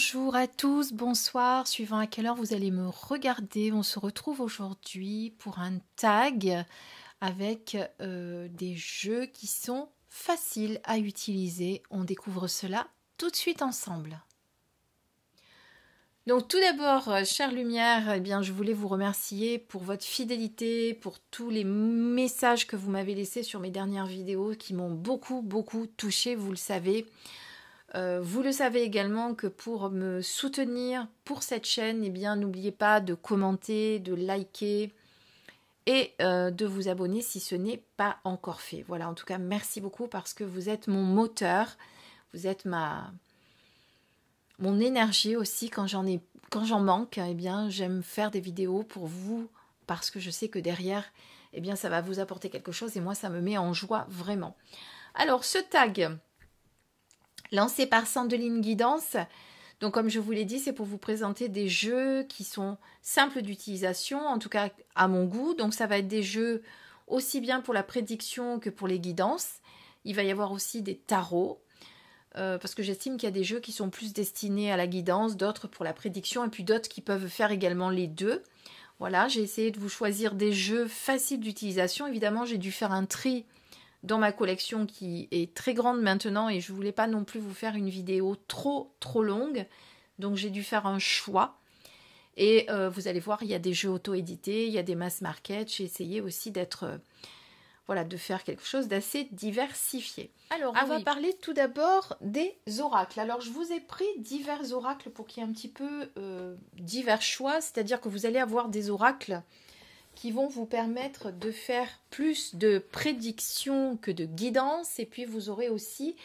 Bonjour à tous, bonsoir, suivant à quelle heure vous allez me regarder. On se retrouve aujourd'hui pour un tag avec des jeux qui sont faciles à utiliser. On découvre cela tout de suite ensemble. Donc tout d'abord, chère lumière, eh bien, je voulais vous remercier pour votre fidélité, pour tous les messages que vous m'avez laissés sur mes dernières vidéos qui m'ont beaucoup touchée, vous le savez. Vous le savez également que pour me soutenir pour cette chaîne, eh bien, n'oubliez pas de commenter, de liker et de vous abonner si ce n'est pas encore fait. Voilà, en tout cas, merci beaucoup parce que vous êtes mon moteur, vous êtes mon énergie aussi quand j'en manque. Eh bien, j'aime faire des vidéos pour vous parce que je sais que derrière, eh bien, ça va vous apporter quelque chose et moi, ça me met en joie vraiment. Alors, ce tag lancé par Sandeline Guidance. Donc comme je vous l'ai dit, c'est pour vous présenter des jeux qui sont simples d'utilisation, en tout cas à mon goût. Donc ça va être des jeux aussi bien pour la prédiction que pour les guidances. Il va y avoir aussi des tarots, parce que j'estime qu'il y a des jeux qui sont plus destinés à la guidance, d'autres pour la prédiction, et puis d'autres qui peuvent faire également les deux. Voilà, j'ai essayé de vous choisir des jeux faciles d'utilisation. Évidemment, j'ai dû faire un tri dans ma collection qui est très grande maintenant et je ne voulais pas non plus vous faire une vidéo trop longue. Donc j'ai dû faire un choix. Et vous allez voir, il y a des jeux auto-édités, il y a des mass market. J'ai essayé aussi de faire quelque chose d'assez diversifié. Alors, on va parler tout d'abord des oracles. Alors, je vous ai pris divers oracles pour qu'il y ait un petit peu divers choix. C'est-à-dire que vous allez avoir des oracles qui vont vous permettre de faire plus de prédictions que de guidance. Et puis, vous aurez aussi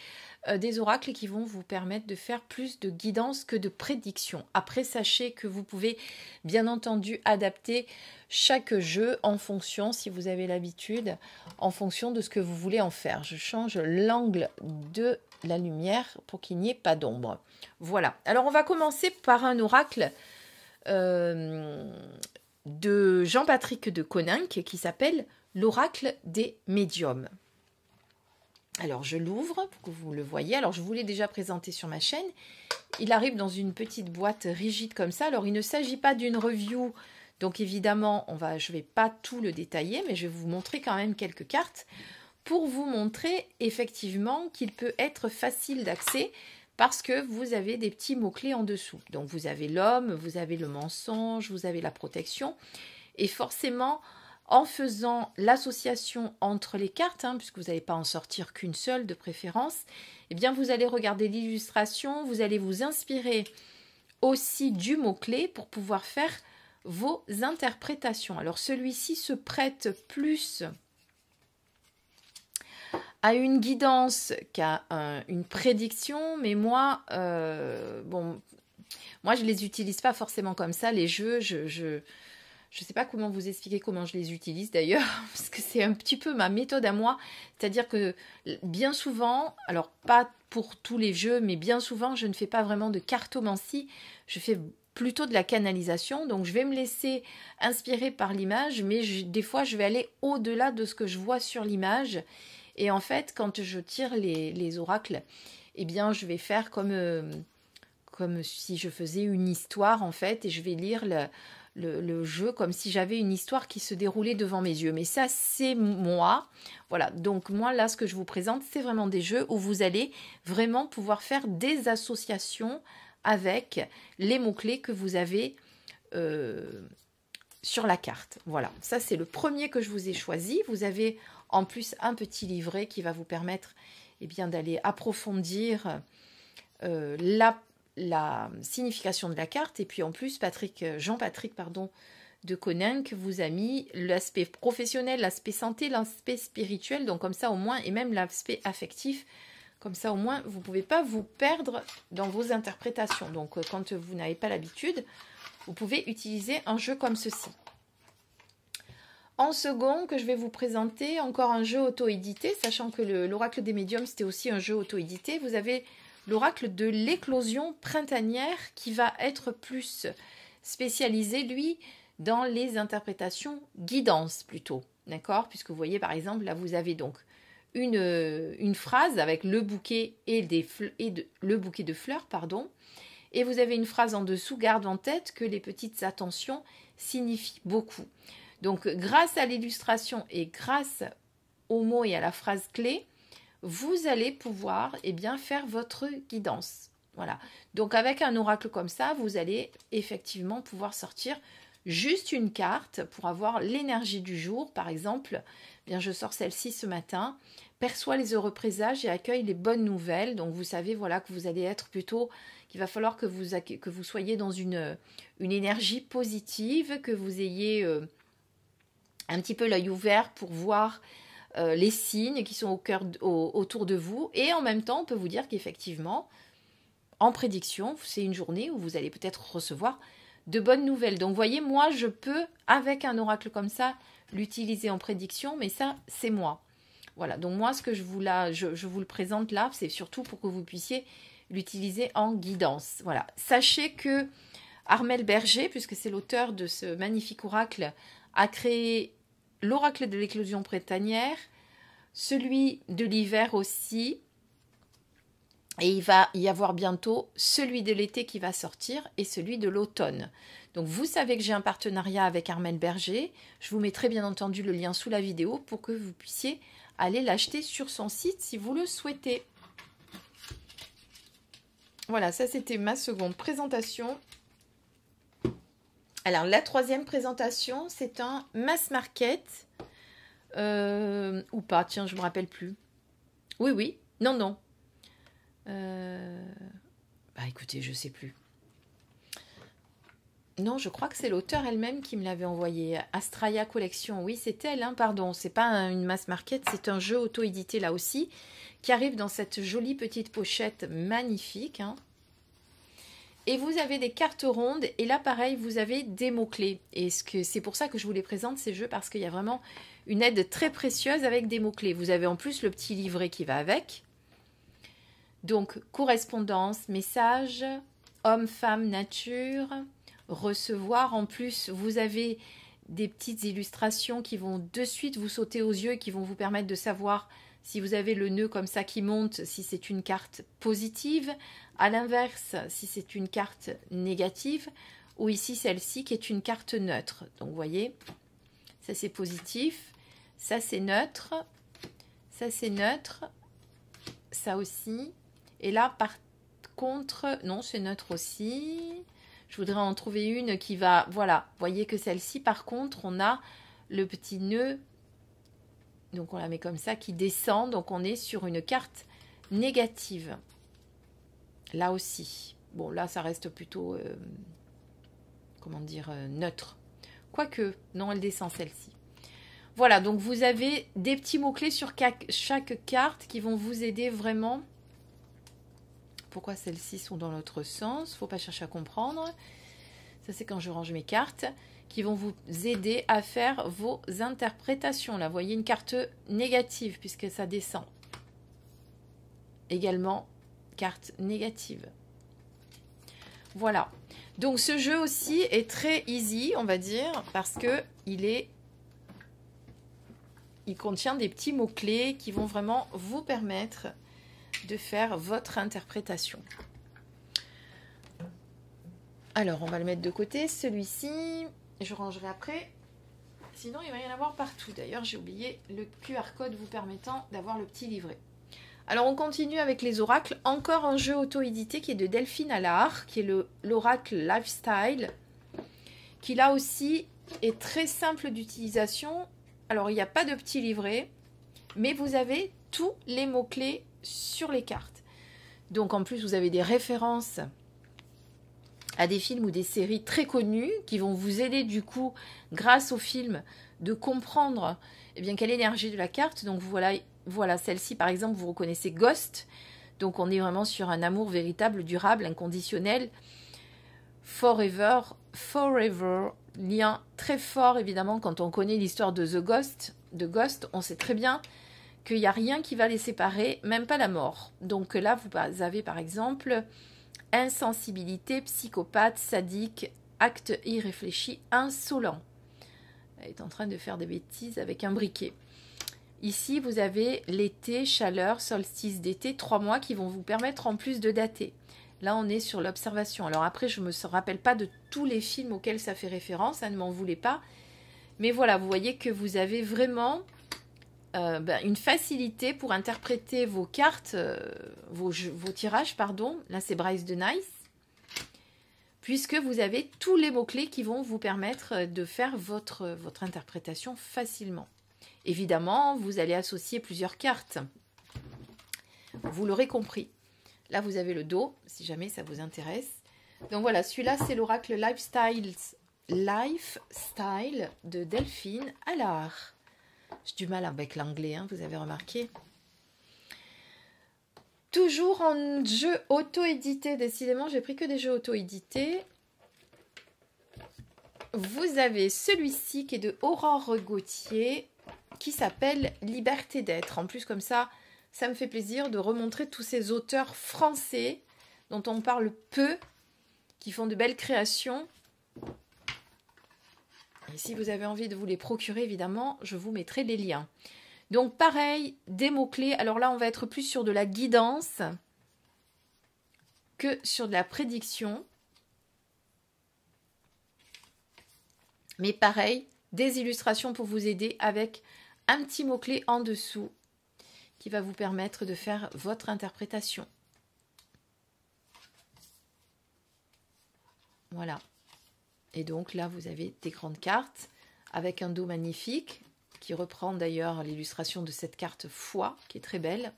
des oracles qui vont vous permettre de faire plus de guidance que de prédiction. Après, sachez que vous pouvez bien entendu adapter chaque jeu en fonction, si vous avez l'habitude, en fonction de ce que vous voulez en faire. Je change l'angle de la lumière pour qu'il n'y ait pas d'ombre. Voilà. Alors, on va commencer par un oracle de Jean-Patrick de Coninck qui s'appelle l'oracle des médiums. Alors je l'ouvre pour que vous le voyez. Alors je vous l'ai déjà présenté sur ma chaîne. Il arrive dans une petite boîte rigide comme ça. Alors il ne s'agit pas d'une review, donc évidemment je ne vais pas tout le détailler, mais je vais vous montrer quand même quelques cartes pour vous montrer effectivement qu'il peut être facile d'accès parce que vous avez des petits mots-clés en dessous. Donc vous avez l'homme, vous avez le mensonge, vous avez la protection. Et forcément, en faisant l'association entre les cartes, puisque vous n'allez pas en sortir qu'une seule de préférence, eh bien vous allez regarder l'illustration, vous allez vous inspirer aussi du mot-clé pour pouvoir faire vos interprétations. Alors celui-ci se prête plus à une guidance qu'à une prédiction, mais moi, moi je les utilise pas forcément comme ça, les jeux, je sais pas comment vous expliquer comment je les utilise d'ailleurs, parce que c'est un petit peu ma méthode à moi, c'est-à-dire que bien souvent, alors pas pour tous les jeux, mais bien souvent je ne fais pas vraiment de cartomancie, je fais plutôt de la canalisation, donc je vais me laisser inspirer par l'image, mais des fois je vais aller au-delà de ce que je vois sur l'image. Et en fait, quand je tire les oracles, eh bien, je vais faire comme si je faisais une histoire, en fait, et je vais lire le jeu comme si j'avais une histoire qui se déroulait devant mes yeux. Mais ça, c'est moi. Voilà, donc moi, là, ce que je vous présente, c'est vraiment des jeux où vous allez vraiment pouvoir faire des associations avec les mots-clés que vous avez sur la carte. Voilà, ça, c'est le premier que je vous ai choisi. Vous avez en plus un petit livret qui va vous permettre d'aller approfondir la signification de la carte. Et puis en plus, Jean-Patrick de Coninck vous a mis l'aspect professionnel, l'aspect santé, l'aspect spirituel. Donc comme ça au moins, et même l'aspect affectif. Comme ça au moins, vous ne pouvez pas vous perdre dans vos interprétations. Donc quand vous n'avez pas l'habitude, vous pouvez utiliser un jeu comme ceci. En second, que je vais vous présenter encore un jeu auto-édité, sachant que l'oracle des médiums, c'était aussi un jeu auto-édité. Vous avez l'oracle de l'éclosion printanière qui va être plus spécialisé, lui, dans les interprétations guidance plutôt. D'accord? Puisque vous voyez, par exemple, là, vous avez donc une phrase avec le bouquet le bouquet de fleurs, pardon. Et vous avez une phrase en dessous, garde en tête que les petites attentions signifient beaucoup. Donc, grâce à l'illustration et grâce aux mots et à la phrase clé, vous allez pouvoir faire votre guidance. Voilà. Donc, avec un oracle comme ça, vous allez effectivement pouvoir sortir juste une carte pour avoir l'énergie du jour. Par exemple, je sors celle-ci ce matin. Perçoit les heureux présages et accueille les bonnes nouvelles. Donc, vous savez que vous allez être plutôt... qu'il va falloir que vous soyez dans une énergie positive, que vous ayez un petit peu l'œil ouvert pour voir les signes qui sont autour de vous. Et en même temps, on peut vous dire qu'effectivement, en prédiction, c'est une journée où vous allez peut-être recevoir de bonnes nouvelles. Donc, vous voyez, moi, je peux, avec un oracle comme ça, l'utiliser en prédiction, mais ça, c'est moi. Voilà, donc moi, ce que je vous le présente là, c'est surtout pour que vous puissiez l'utiliser en guidance. Voilà, sachez que Armel Berger, puisque c'est l'auteur de ce magnifique oracle, a créé l'oracle de l'éclosion printanière, celui de l'hiver aussi, et il va y avoir bientôt celui de l'été qui va sortir et celui de l'automne. Donc vous savez que j'ai un partenariat avec Armel Berger. Je vous mettrai bien entendu le lien sous la vidéo pour que vous puissiez aller l'acheter sur son site si vous le souhaitez. Voilà, ça c'était ma seconde présentation. Alors la troisième présentation, c'est un mass market. Ou pas, tiens, je ne me rappelle plus. Oui, non. Écoutez, je ne sais plus. Non, je crois que c'est l'auteur elle-même qui me l'avait envoyé. Astraya Collection, oui, c'est elle, hein, pardon. C'est pas une mass market, c'est un jeu auto-édité là aussi, qui arrive dans cette jolie petite pochette magnifique. Hein. Et vous avez des cartes rondes, et là, pareil, vous avez des mots-clés. Et c'est pour ça que je vous les présente, ces jeux, parce qu'il y a vraiment une aide très précieuse avec des mots-clés. Vous avez en plus le petit livret qui va avec. Donc, correspondance, message, homme, femme, nature... Recevoir, en plus vous avez des petites illustrations qui vont de suite vous sauter aux yeux et qui vont vous permettre de savoir si vous avez le nœud comme ça qui monte, si c'est une carte positive, à l'inverse si c'est une carte négative, ou ici celle-ci qui est une carte neutre. Donc vous voyez, ça c'est positif, ça c'est neutre, ça c'est neutre, ça aussi, et là par contre, non c'est neutre aussi. Je voudrais en trouver une qui va... Voilà, vous voyez que celle-ci, par contre, on a le petit nœud. Donc, on la met comme ça, qui descend. Donc, on est sur une carte négative. Là aussi. Bon, là, ça reste plutôt... neutre. Quoique, non, elle descend, celle-ci. Voilà, donc vous avez des petits mots-clés sur chaque carte qui vont vous aider vraiment... Pourquoi celles-ci sont dans l'autre sens? Faut pas chercher à comprendre. Ça, c'est quand je range mes cartes qui vont vous aider à faire vos interprétations. Là, vous voyez une carte négative puisque ça descend. Également, carte négative. Voilà. Donc, ce jeu aussi est très easy, on va dire, parce que il contient des petits mots-clés qui vont vraiment vous permettre de faire votre interprétation. Alors, on va le mettre de côté. Celui-ci, je rangerai après. Sinon, il va y en avoir partout. D'ailleurs, j'ai oublié le QR code vous permettant d'avoir le petit livret. Alors, on continue avec les oracles. Encore un jeu auto-édité qui est de Delphine Allard, qui est l'oracle Lifestyle, qui là aussi est très simple d'utilisation. Alors, il n'y a pas de petit livret, mais vous avez tous les mots-clés sur les cartes. Donc en plus vous avez des références à des films ou des séries très connues qui vont vous aider du coup grâce au film de comprendre quelle est l'énergie de la carte. Donc voilà celle-ci par exemple, vous reconnaissez Ghost. Donc on est vraiment sur un amour véritable, durable, inconditionnel, forever, lien très fort évidemment quand on connaît l'histoire de Ghost, on sait très bien qu'il n'y a rien qui va les séparer, même pas la mort. Donc là, vous avez par exemple insensibilité, psychopathe, sadique, acte irréfléchi, insolent. Elle est en train de faire des bêtises avec un briquet. Ici, vous avez l'été, chaleur, solstice d'été, 3 mois qui vont vous permettre en plus de dater. Là, on est sur l'observation. Alors après, je ne me rappelle pas de tous les films auxquels ça fait référence, ne m'en voulez pas. Mais voilà, vous voyez que vous avez vraiment une facilité pour interpréter vos cartes, vos tirages, pardon. Là, c'est Bryce de Nice. Puisque vous avez tous les mots-clés qui vont vous permettre de faire votre interprétation facilement. Évidemment, vous allez associer plusieurs cartes. Vous l'aurez compris. Là, vous avez le dos, si jamais ça vous intéresse. Donc voilà, celui-là, c'est l'oracle Lifestyle de Delphine Allard. J'ai du mal avec l'anglais, hein, vous avez remarqué. Toujours en jeu auto-édité. Décidément, j'ai pris que des jeux auto-édités. Vous avez celui-ci qui est de Aurore Gauthier, qui s'appelle Liberté d'être. En plus, comme ça me fait plaisir de remontrer tous ces auteurs français dont on parle peu, qui font de belles créations. Et si vous avez envie de vous les procurer, évidemment, je vous mettrai les liens. Donc pareil, des mots-clés. Alors là, on va être plus sur de la guidance que sur de la prédiction. Mais pareil, des illustrations pour vous aider avec un petit mot-clé en dessous qui va vous permettre de faire votre interprétation. Voilà. Et donc là, vous avez des grandes cartes avec un dos magnifique qui reprend d'ailleurs l'illustration de cette carte foi, qui est très belle.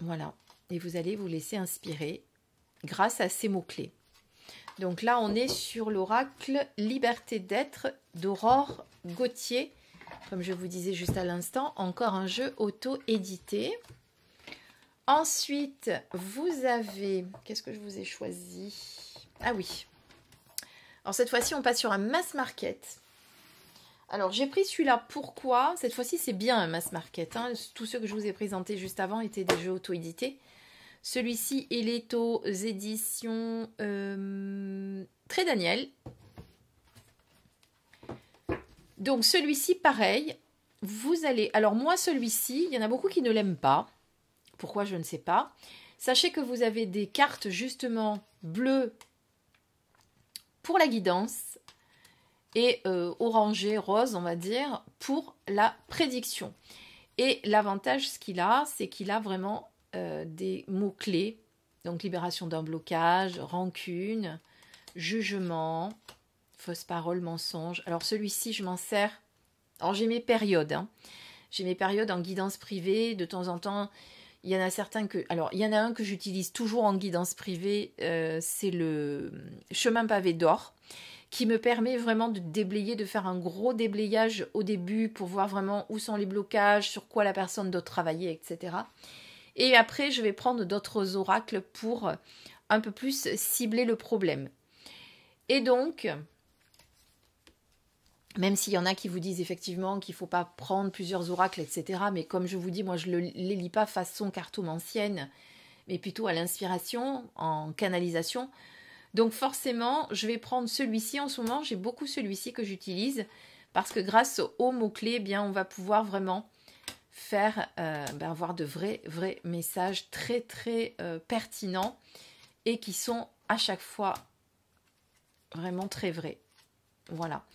Voilà. Et vous allez vous laisser inspirer grâce à ces mots-clés. Donc là, on est sur l'oracle Liberté d'être d'Aurore Gauthier. Comme je vous disais juste à l'instant, encore un jeu auto-édité. Ensuite, vous avez... Qu'est-ce que je vous ai choisi? Ah oui. Alors cette fois-ci, on passe sur un mass market. Alors j'ai pris celui-là, pourquoi? Cette fois-ci, c'est bien un mass market. Hein. Tous ceux que je vous ai présentés juste avant étaient des jeux auto-édités. Celui-ci, il est aux éditions Très Daniel. Donc celui-ci, pareil. Vous allez... Alors moi, celui-ci, il y en a beaucoup qui ne l'aiment pas. Pourquoi, je ne sais pas. Sachez que vous avez des cartes justement bleues pour la guidance et orangé, rose, on va dire, pour la prédiction. Et l'avantage, ce qu'il a, c'est qu'il a vraiment des mots-clés. Donc, libération d'un blocage, rancune, jugement, fausse parole, mensonge. Alors, celui-ci, je m'en sers. Alors, j'ai mes périodes. Hein. J'ai mes périodes en guidance privée. De temps en temps, il y en a certains que... Alors, il y en a un que j'utilise toujours en guidance privée. C'est le chemin pavé d'or, qui me permet vraiment de déblayer, de faire un gros déblayage au début pour voir vraiment où sont les blocages, sur quoi la personne doit travailler, etc. Et après, je vais prendre d'autres oracles pour un peu plus cibler le problème. Et donc, même s'il y en a qui vous disent effectivement qu'il ne faut pas prendre plusieurs oracles, etc. Mais comme je vous dis, moi, je ne les lis pas façon cartomancienne, mais plutôt à l'inspiration, en canalisation. Donc forcément, je vais prendre celui-ci. En ce moment, j'ai beaucoup celui-ci que j'utilise parce que grâce aux mots-clés, eh bien, on va pouvoir vraiment faire avoir de vrais messages très pertinents et qui sont à chaque fois vraiment très vrais. Voilà.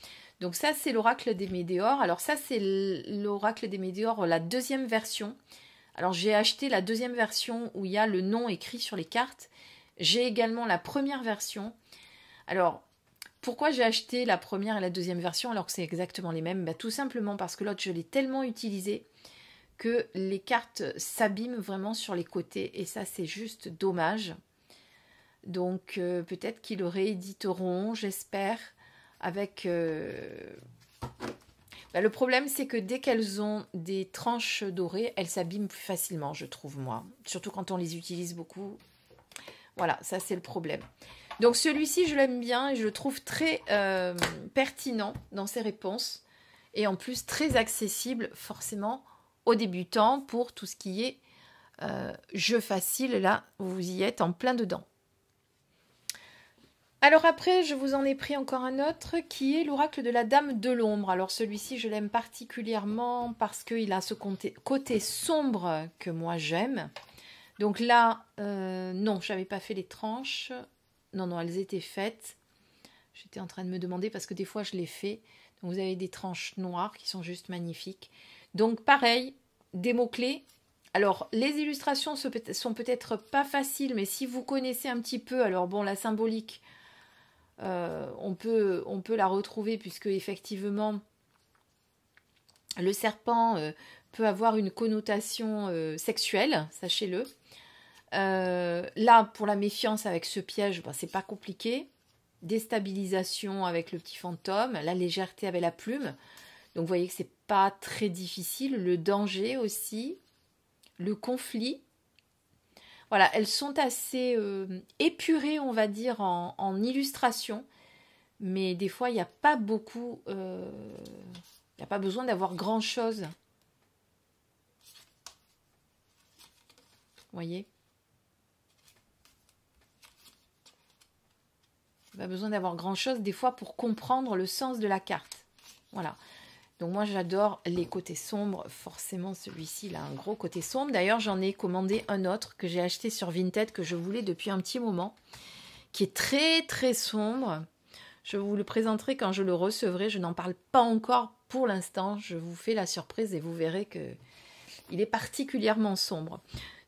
Donc ça, c'est l'oracle des météores. Alors ça, c'est l'oracle des météores, la deuxième version. Alors j'ai acheté la deuxième version où il y a le nom écrit sur les cartes. J'ai également la première version. Alors, pourquoi j'ai acheté la première et la deuxième version alors que c'est exactement les mêmes? Tout simplement parce que l'autre, je l'ai tellement utilisé que les cartes s'abîment vraiment sur les côtés. Et ça, c'est juste dommage. Donc, peut-être qu'ils le rééditeront, j'espère, avec... Le problème, c'est que dès qu'elles ont des tranches dorées, elles s'abîment plus facilement, je trouve, moi. Surtout quand on les utilise beaucoup. Voilà, ça, c'est le problème. Donc, celui-ci, je l'aime bien et je le trouve très pertinent dans ses réponses. Et en plus, très accessible, forcément, aux débutants pour tout ce qui est jeu facile. Là, vous y êtes en plein dedans. Alors après, je vous en ai pris encore un autre qui est l'oracle de la Dame de l'Ombre. Alors celui-ci, je l'aime particulièrement parce qu'il a ce côté sombre que moi j'aime. Donc là, non, je n'avais pas fait les tranches. Non, non, elles étaient faites. J'étais en train de me demander parce que des fois, je les fais. Donc, vous avez des tranches noires qui sont juste magnifiques. Donc, pareil, des mots-clés. Alors, les illustrations sont peut-être pas faciles, mais si vous connaissez un petit peu, alors bon, la symbolique, on peut la retrouver puisque effectivement, le serpent peut avoir une connotation sexuelle, sachez-le. Là, pour la méfiance avec ce piège, ben, c'est pas compliqué. Déstabilisation avec le petit fantôme, la légèreté avec la plume. Donc, vous voyez que c'est pas très difficile. Le danger aussi, le conflit. Voilà, elles sont assez épurées, on va dire, en illustration. Mais des fois, il n'y a pas beaucoup... il n'y a pas besoin d'avoir grand-chose. Vous voyez ? Pas besoin d'avoir grand-chose des fois pour comprendre le sens de la carte. Voilà. Donc moi j'adore les côtés sombres. Forcément celui-ci il a un gros côté sombre. D'ailleurs j'en ai commandé un autre que j'ai acheté sur Vinted que je voulais depuis un petit moment. Qui est très très sombre. Je vous le présenterai quand je le recevrai. Je n'en parle pas encore pour l'instant. Je vous fais la surprise et vous verrez que il est particulièrement sombre.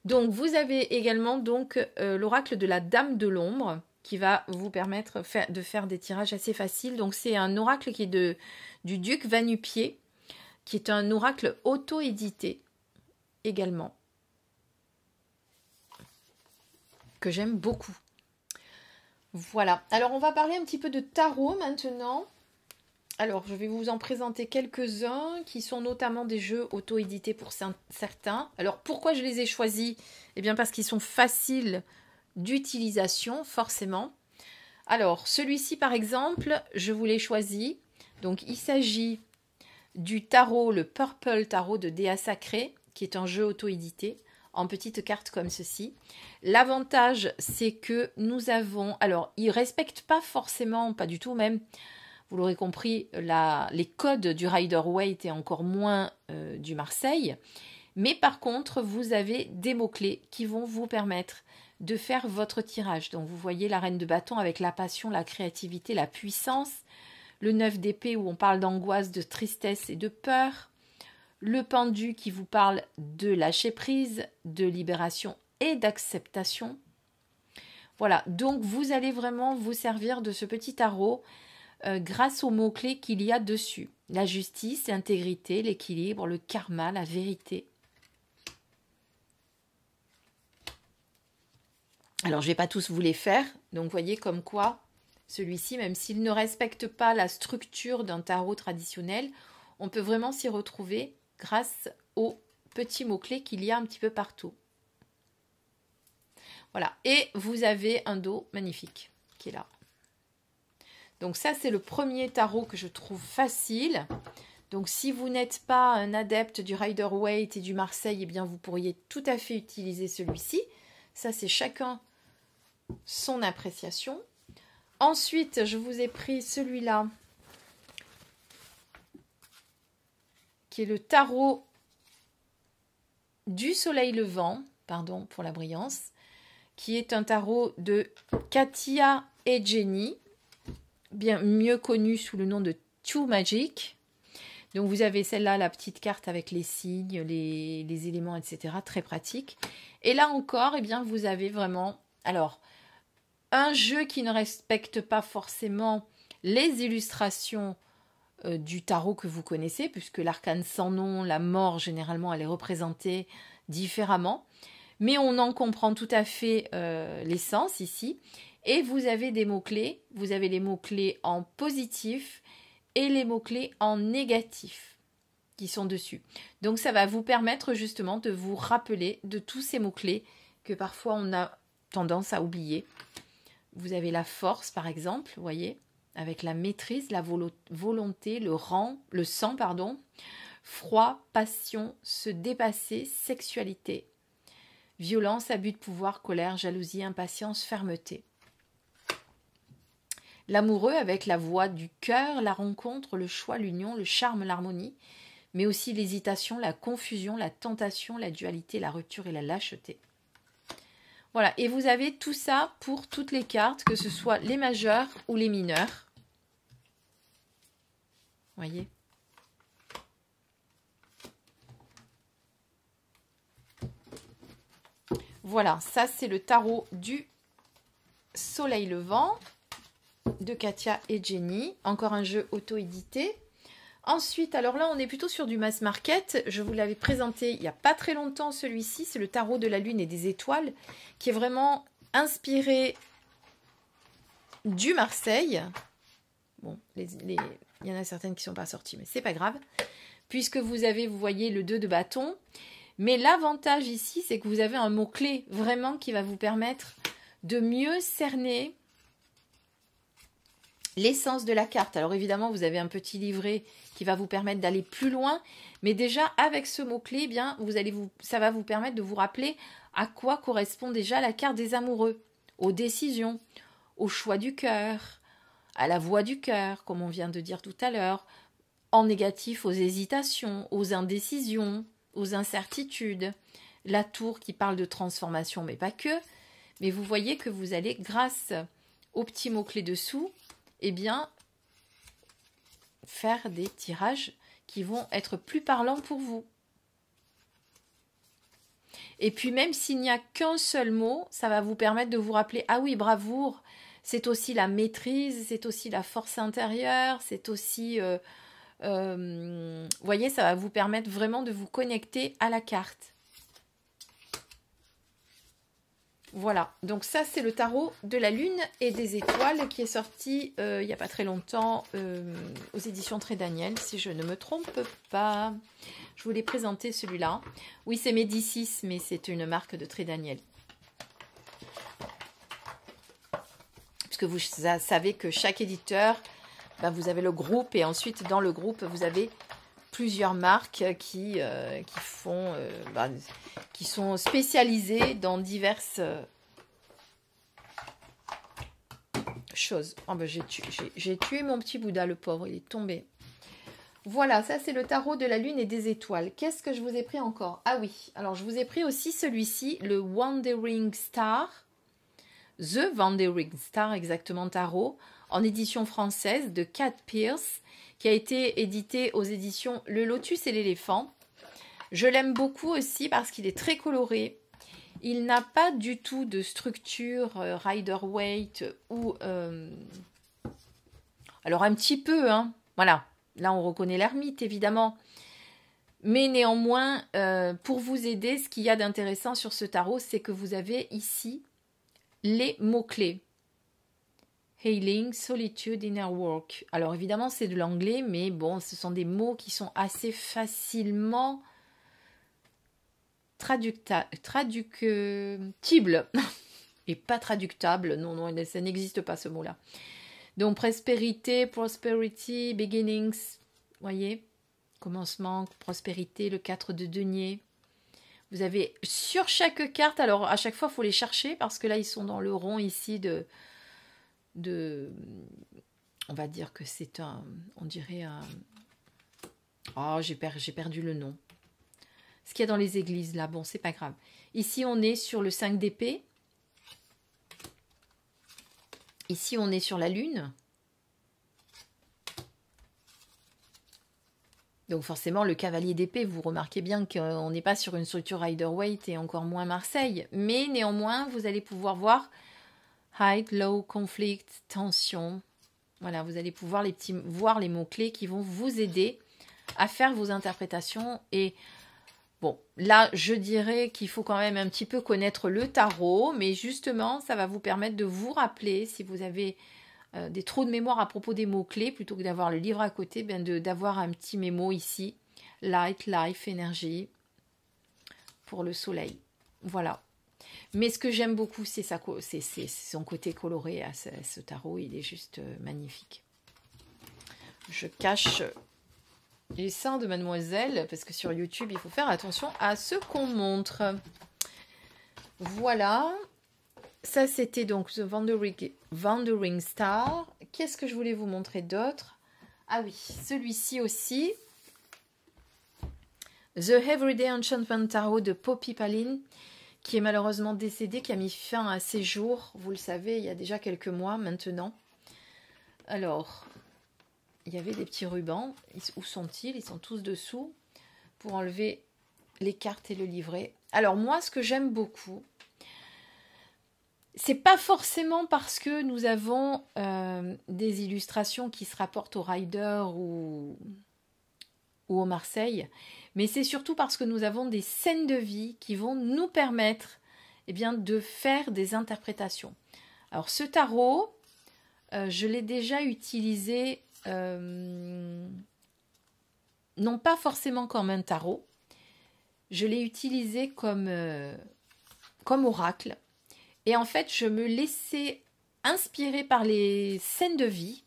Donc vous avez également donc l'oracle de la Dame de l'Ombre qui va vous permettre de faire des tirages assez faciles. Donc c'est un oracle qui est du duc Va-Nu-Pieds, qui est un oracle auto-édité également, que j'aime beaucoup. Voilà, alors on va parler un petit peu de tarot maintenant. Alors je vais vous en présenter quelques-uns qui sont notamment des jeux auto-édités pour certains. Alors pourquoi je les ai choisis? Eh bien parce qu'ils sont faciles d'utilisation, forcément. Alors, celui-ci, par exemple, je vous l'ai choisi. Donc, il s'agit du tarot, le Purple Tarot de Déa Sacré, qui est un jeu auto-édité, en petites cartes comme ceci. L'avantage, c'est que nous avons... Alors, il ne respecte pas forcément, pas du tout même, vous l'aurez compris, les codes du Rider-Waite et encore moins du Marseille. Mais par contre, vous avez des mots-clés qui vont vous permettre de faire votre tirage. Donc vous voyez la reine de bâton avec la passion, la créativité, la puissance, le 9 d'épée où on parle d'angoisse, de tristesse et de peur, le pendu qui vous parle de lâcher prise, de libération et d'acceptation. Voilà, donc vous allez vraiment vous servir de ce petit tarot grâce aux mots-clés qu'il y a dessus. La justice, l'intégrité, l'équilibre, le karma, la vérité. Alors, je ne vais pas tous vous les faire. Donc, vous voyez comme quoi, celui-ci, même s'il ne respecte pas la structure d'un tarot traditionnel, on peut vraiment s'y retrouver grâce aux petits mots-clés qu'il y a un petit peu partout. Voilà. Et vous avez un dos magnifique qui est là. Donc, ça, c'est le premier tarot que je trouve facile. Donc, si vous n'êtes pas un adepte du Rider-Waite et du Marseille, eh bien, vous pourriez tout à fait utiliser celui-ci. Ça, c'est chacun son appréciation. Ensuite, je vous ai pris celui-là, qui est le tarot du soleil levant, pardon pour la brillance, qui est un tarot de Katia et Jenny, bien mieux connu sous le nom de Too Magic. Donc vous avez celle-là, la petite carte avec les signes, les éléments, etc. Très pratique. Et là encore, eh bien, vous avez vraiment... Alors, un jeu qui ne respecte pas forcément les illustrations du tarot que vous connaissez, puisque l'arcane sans nom, la mort, généralement, elle est représentée différemment. Mais on en comprend tout à fait l'essence ici. Et vous avez des mots-clés. Vous avez les mots-clés en positif et les mots-clés en négatif qui sont dessus. Donc, ça va vous permettre justement de vous rappeler de tous ces mots-clés que parfois on a tendance à oublier. Vous avez la force, par exemple, vous voyez, avec la maîtrise, la volonté, le sang, froid, passion, se dépasser, sexualité, violence, abus de pouvoir, colère, jalousie, impatience, fermeté. L'amoureux avec la voix du cœur, la rencontre, le choix, l'union, le charme, l'harmonie, mais aussi l'hésitation, la confusion, la tentation, la dualité, la rupture et la lâcheté. Voilà, et vous avez tout ça pour toutes les cartes, que ce soit les majeurs ou les mineurs. Voyez? Voilà, ça c'est le tarot du Soleil Levant de Katia et Jenny. Encore un jeu auto-édité. Ensuite, alors là, on est plutôt sur du mass market. Je vous l'avais présenté il n'y a pas très longtemps, celui-ci. C'est le tarot de la Lune et des étoiles, qui est vraiment inspiré du Marseille. Bon, il y en a certaines qui ne sont pas sorties, mais c'est pas grave. Puisque vous avez, vous voyez, le 2 de bâton. Mais l'avantage ici, c'est que vous avez un mot-clé vraiment qui va vous permettre de mieux cerner l'essence de la carte. Alors évidemment, vous avez un petit livret qui va vous permettre d'aller plus loin. Mais déjà, avec ce mot-clé, eh bien, ça va vous permettre de vous rappeler à quoi correspond déjà la carte des amoureux. Aux décisions, au choix du cœur, à la voix du cœur, comme on vient de dire tout à l'heure. En négatif, aux hésitations, aux indécisions, aux incertitudes. La tour qui parle de transformation, mais pas que. Mais vous voyez que vous allez, grâce aux petits mots-clés dessous, eh bien, faire des tirages qui vont être plus parlants pour vous. Et puis, même s'il n'y a qu'un seul mot, ça va vous permettre de vous rappeler, ah oui, bravoure, c'est aussi la maîtrise, c'est aussi la force intérieure, c'est aussi... vous voyez, ça va vous permettre vraiment de vous connecter à la carte. Voilà, donc ça c'est le tarot de la Lune et des étoiles qui est sorti il n'y a pas très longtemps aux éditions Très Daniel, si je ne me trompe pas. Je vous l'ai présenté celui-là. Oui, c'est Médicis, mais c'est une marque de Très Daniel. Puisque vous savez que chaque éditeur, ben, vous avez le groupe et ensuite dans le groupe, vous avez plusieurs marques qui sont spécialisées dans diverses choses. Oh ben j'ai tué mon petit Bouddha, le pauvre, il est tombé. Voilà, ça c'est le tarot de la Lune et des étoiles. Qu'est-ce que je vous ai pris encore? Ah oui, alors je vous ai pris aussi celui-ci, le Wandering Star. The Wandering Star, exactement, tarot, en édition française de Kat Pierce, qui a été édité aux éditions Le Lotus et l'éléphant. Je l'aime beaucoup aussi parce qu'il est très coloré. Il n'a pas du tout de structure Rider-Waite ou... alors un petit peu, hein. Voilà. Là, on reconnaît l'ermite, évidemment. Mais néanmoins, pour vous aider, ce qu'il y a d'intéressant sur ce tarot, c'est que vous avez ici les mots-clés. Healing, solitude, inner work. Alors évidemment, c'est de l'anglais, mais bon, ce sont des mots qui sont assez facilement traductibles. Et pas traductables. Non, non, ça n'existe pas ce mot-là. Donc, prospérité, prosperity, beginnings. Voyez, commencement, prospérité, le 4 de denier. Vous avez sur chaque carte, alors à chaque fois, il faut les chercher parce que là, ils sont dans le rond ici on va dire que c'est on dirait un... Oh, j'ai perdu le nom. Ce qu'il y a dans les églises, là, bon, c'est pas grave. Ici, on est sur le 5 d'épée. Ici, on est sur la Lune. Donc forcément, le cavalier d'épée, vous remarquez bien qu'on n'est pas sur une structure Rider-Waite et encore moins Marseille. Mais néanmoins, vous allez pouvoir voir high, low, conflict, tension. Voilà, vous allez pouvoir voir les mots-clés qui vont vous aider à faire vos interprétations. Et bon, là, je dirais qu'il faut quand même un petit peu connaître le tarot. Mais justement, ça va vous permettre de vous rappeler, si vous avez des trous de mémoire à propos des mots-clés, plutôt que d'avoir le livre à côté, ben d'avoir un petit mémo ici. Light, life, énergie, pour le soleil. Voilà. Mais ce que j'aime beaucoup, c'est son côté coloré à ce tarot. Il est juste magnifique. Je cache les seins de mademoiselle, parce que sur YouTube, il faut faire attention à ce qu'on montre. Voilà. Ça, c'était donc The Wandering Star. Qu'est-ce que je voulais vous montrer d'autre? Ah oui, celui-ci aussi. The Everyday Enchantment Tarot de Poppy Palin, qui est malheureusement décédé, qui a mis fin à ses jours, vous le savez, il y a déjà quelques mois maintenant. Alors, il y avait des petits rubans. Où sont-ils? Ils sont tous dessous pour enlever les cartes et le livret. Alors moi, ce que j'aime beaucoup, c'est pas forcément parce que nous avons des illustrations qui se rapportent au Rider ou au Marseille, mais c'est surtout parce que nous avons des scènes de vie qui vont nous permettre eh bien, de faire des interprétations. Alors ce tarot, je l'ai déjà utilisé, non pas forcément comme un tarot, je l'ai utilisé comme oracle. Et en fait, je me laissais inspirer par les scènes de vie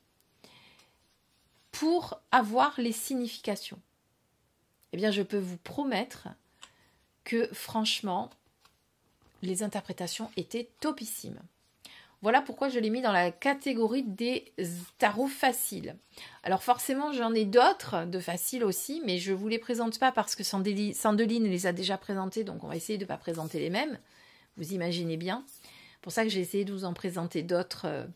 pour avoir les significations. Eh bien, je peux vous promettre que franchement, les interprétations étaient topissimes. Voilà pourquoi je l'ai mis dans la catégorie des tarots faciles. Alors forcément, j'en ai d'autres de faciles aussi, mais je ne vous les présente pas parce que Sandeline les a déjà présentés, donc on va essayer de ne pas présenter les mêmes. Vous imaginez bien. C'est pour ça que j'ai essayé de vous en présenter d'autres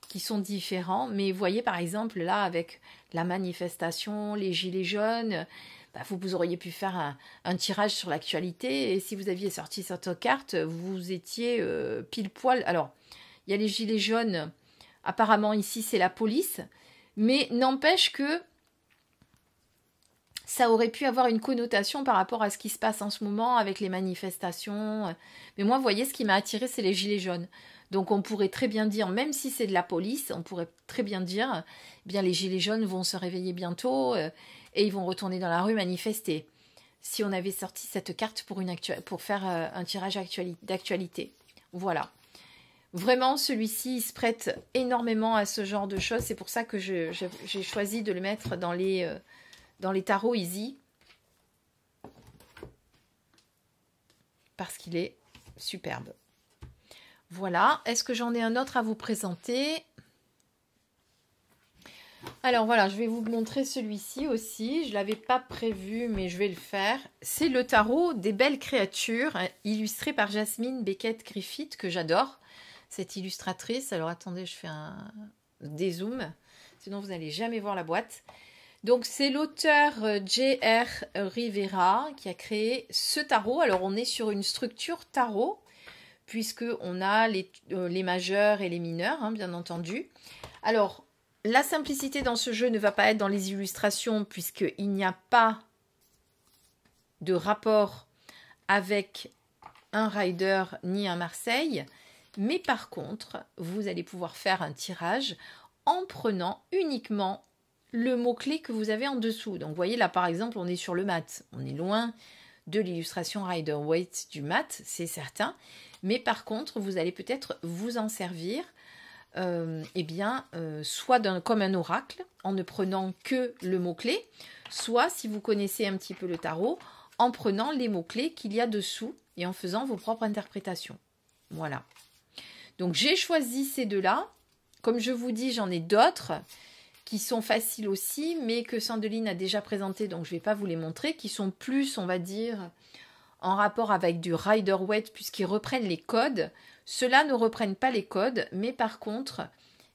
qui sont différents. Mais vous voyez par exemple là avec la manifestation, les gilets jaunes, vous auriez pu faire un tirage sur l'actualité et si vous aviez sorti cette carte, vous étiez pile poil. Alors, il y a les gilets jaunes, apparemment ici c'est la police, mais n'empêche que ça aurait pu avoir une connotation par rapport à ce qui se passe en ce moment avec les manifestations. Mais moi, vous voyez, ce qui m'a attiré, c'est les gilets jaunes. Donc on pourrait très bien dire, même si c'est de la police, on pourrait très bien dire, eh bien les gilets jaunes vont se réveiller bientôt et ils vont retourner dans la rue manifester. Si on avait sorti cette carte pour faire un tirage d'actualité. Voilà. Vraiment, celui-ci, il se prête énormément à ce genre de choses. C'est pour ça que j'ai choisi de le mettre dans les tarots easy. Parce qu'il est superbe. Voilà. Est-ce que j'en ai un autre à vous présenter? Alors voilà, je vais vous montrer celui-ci aussi. Je ne l'avais pas prévu, mais je vais le faire. C'est le tarot des belles créatures, illustré par Jasmine Beckett-Griffith, que j'adore. Cette illustratrice. Alors attendez, je fais un dézoom, sinon vous n'allez jamais voir la boîte. Donc c'est l'auteur J.R. Rivera qui a créé ce tarot. Alors on est sur une structure tarot, puisque on a les majeurs et les mineurs, hein, bien entendu. Alors la simplicité dans ce jeu ne va pas être dans les illustrations, puisqu'il n'y a pas de rapport avec un Rider ni un Marseille. Mais par contre, vous allez pouvoir faire un tirage en prenant uniquement le mot-clé que vous avez en dessous. Donc, vous voyez, là, par exemple, on est sur le mat. On est loin de l'illustration Rider-Waite du mat, c'est certain. Mais par contre, vous allez peut-être vous en servir soit comme un oracle, en ne prenant que le mot-clé, soit, si vous connaissez un petit peu le tarot, en prenant les mots-clés qu'il y a dessous et en faisant vos propres interprétations. Voilà. Donc, j'ai choisi ces deux-là. Comme je vous dis, j'en ai d'autres qui sont faciles aussi, mais que Sandeline a déjà présenté, donc je ne vais pas vous les montrer, qui sont plus, on va dire, en rapport avec du Rider-Waite, puisqu'ils reprennent les codes. Ceux-là ne reprennent pas les codes, mais par contre,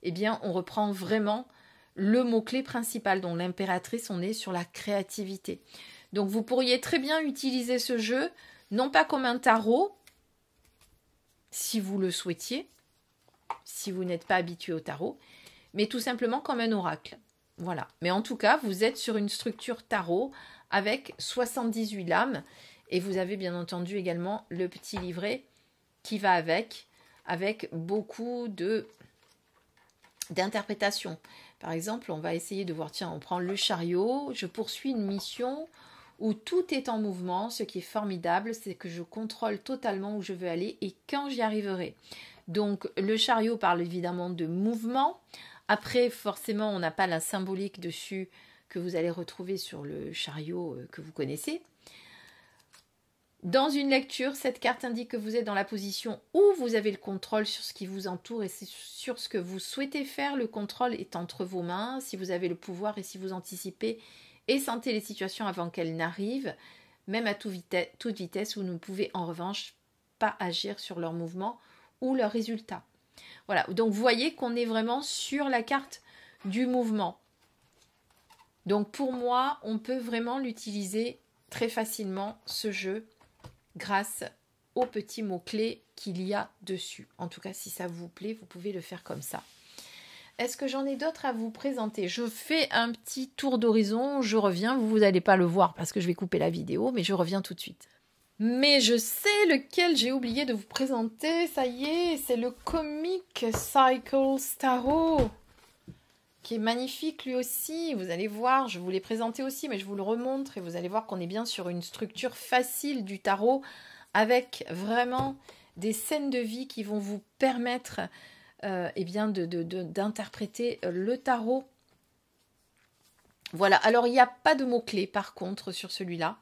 eh bien, on reprend vraiment le mot-clé principal. Donc, l'impératrice, on est sur la créativité. Donc, vous pourriez très bien utiliser ce jeu, non pas comme un tarot, si vous le souhaitiez, si vous n'êtes pas habitué au tarot, mais tout simplement comme un oracle. Voilà. Mais en tout cas, vous êtes sur une structure tarot avec 78 lames et vous avez bien entendu également le petit livret qui va avec beaucoup d'interprétations. Par exemple, on va essayer de voir, tiens, on prend le chariot, je poursuis une mission où tout est en mouvement. Ce qui est formidable, c'est que je contrôle totalement où je veux aller et quand j'y arriverai. Donc, le chariot parle évidemment de mouvement. Après, forcément, on n'a pas la symbolique dessus que vous allez retrouver sur le chariot que vous connaissez. Dans une lecture, cette carte indique que vous êtes dans la position où vous avez le contrôle sur ce qui vous entoure et sur ce que vous souhaitez faire. Le contrôle est entre vos mains. Si vous avez le pouvoir et si vous anticipez et sentez les situations avant qu'elles n'arrivent, même à toute vitesse, vous ne pouvez en revanche pas agir sur leur mouvement ou leurs résultats. Voilà, donc vous voyez qu'on est vraiment sur la carte du mouvement. Donc pour moi, on peut vraiment l'utiliser très facilement, ce jeu, grâce aux petits mots-clés qu'il y a dessus. En tout cas, si ça vous plaît, vous pouvez le faire comme ça. Est-ce que j'en ai d'autres à vous présenter? Je fais un petit tour d'horizon, je reviens. Vous n'allez pas le voir parce que je vais couper la vidéo, mais je reviens tout de suite. Mais je sais lequel j'ai oublié de vous présenter. Ça y est, c'est le Comic Cycle Tarot, qui est magnifique lui aussi. Vous allez voir, je vous l'ai présenté aussi, mais je vous le remontre et vous allez voir qu'on est bien sur une structure facile du tarot, avec vraiment des scènes de vie qui vont vous permettre eh bien d'interpréter le tarot. Voilà, alors il n'y a pas de mots-clés par contre sur celui-là,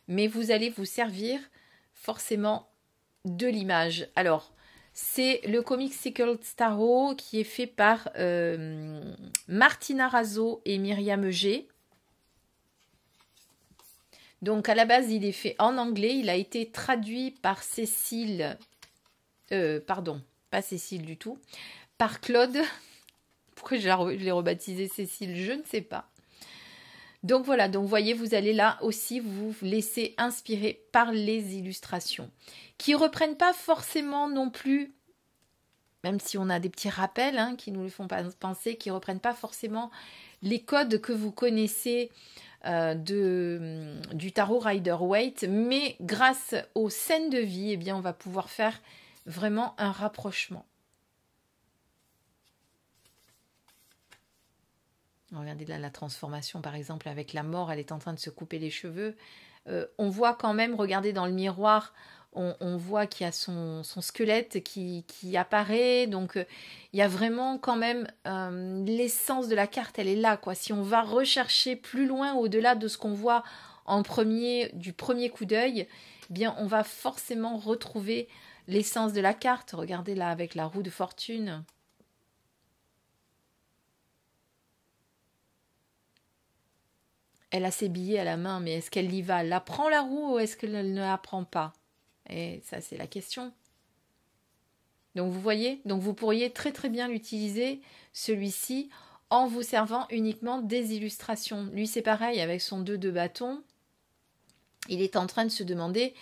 mais vous allez vous servir forcément de l'image. Alors, c'est le Comic Cycle Tarot qui est fait par Martina Razzo et Myriam G. Donc à la base, il est fait en anglais, il a été traduit par Cécile, pardon, pas Cécile du tout, par Claude. Pourquoi je l'ai rebaptisé Cécile, je ne sais pas. Donc voilà, donc vous voyez, vous allez là aussi vous laisser inspirer par les illustrations, qui ne reprennent pas forcément non plus, même si on a des petits rappels hein, qui nous le font penser, qui ne reprennent pas forcément les codes que vous connaissez du tarot Rider-Waite, mais grâce aux scènes de vie, eh bien, on va pouvoir faire vraiment un rapprochement. Regardez là la transformation, par exemple, avec la mort, elle est en train de se couper les cheveux. On voit quand même, regardez dans le miroir, on voit qu'il y a son squelette qui apparaît. Donc, il y a vraiment quand même l'essence de la carte, elle est là, quoi. Si on va rechercher plus loin, au-delà de ce qu'on voit du premier coup d'œil, eh bien, on va forcément retrouver l'essence de la carte. Regardez là, avec la roue de fortune. Elle a ses billets à la main, mais est-ce qu'elle y va? Elle la prend la roue ou est-ce qu'elle ne la prend pas? Et ça, c'est la question. Donc, vous voyez, donc vous pourriez très très bien l'utiliser, celui-ci, en vous servant uniquement des illustrations. Lui, c'est pareil, avec son 2 de bâton, il est en train de se demander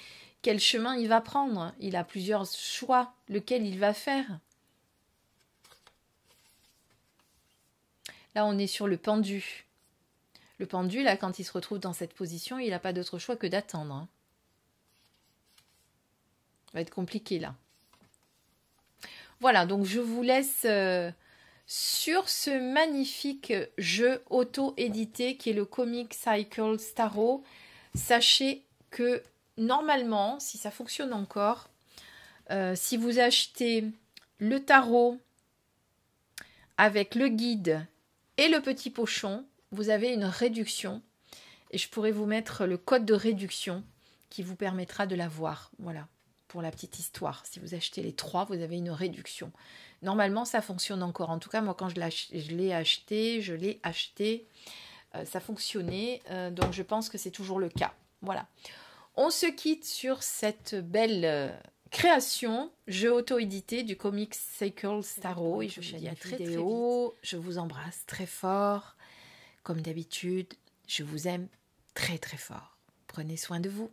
quel chemin il va prendre. Il a plusieurs choix, lequel il va faire. Là, on est sur le pendu. Le pendu, là, quand il se retrouve dans cette position, il n'a pas d'autre choix que d'attendre. Hein. Ça va être compliqué, là. Voilà, donc je vous laisse sur ce magnifique jeu auto-édité qui est le Comic Cycle Tarot. Sachez que, normalement, si ça fonctionne encore, si vous achetez le tarot avec le guide et le petit pochon, vous avez une réduction et je pourrais vous mettre le code de réduction qui vous permettra de l'avoir. Voilà, pour la petite histoire. Si vous achetez les 3, vous avez une réduction. Normalement, ça fonctionne encore. En tout cas, moi, quand je l'ai acheté, ça fonctionnait. Donc, je pense que c'est toujours le cas. Voilà. On se quitte sur cette belle création, jeu auto-édité du Comic Cycle Tarot. Et je vous dis à très vite. Je vous embrasse très fort. Comme d'habitude, je vous aime très très fort. Prenez soin de vous.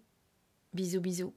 Bisous, bisous.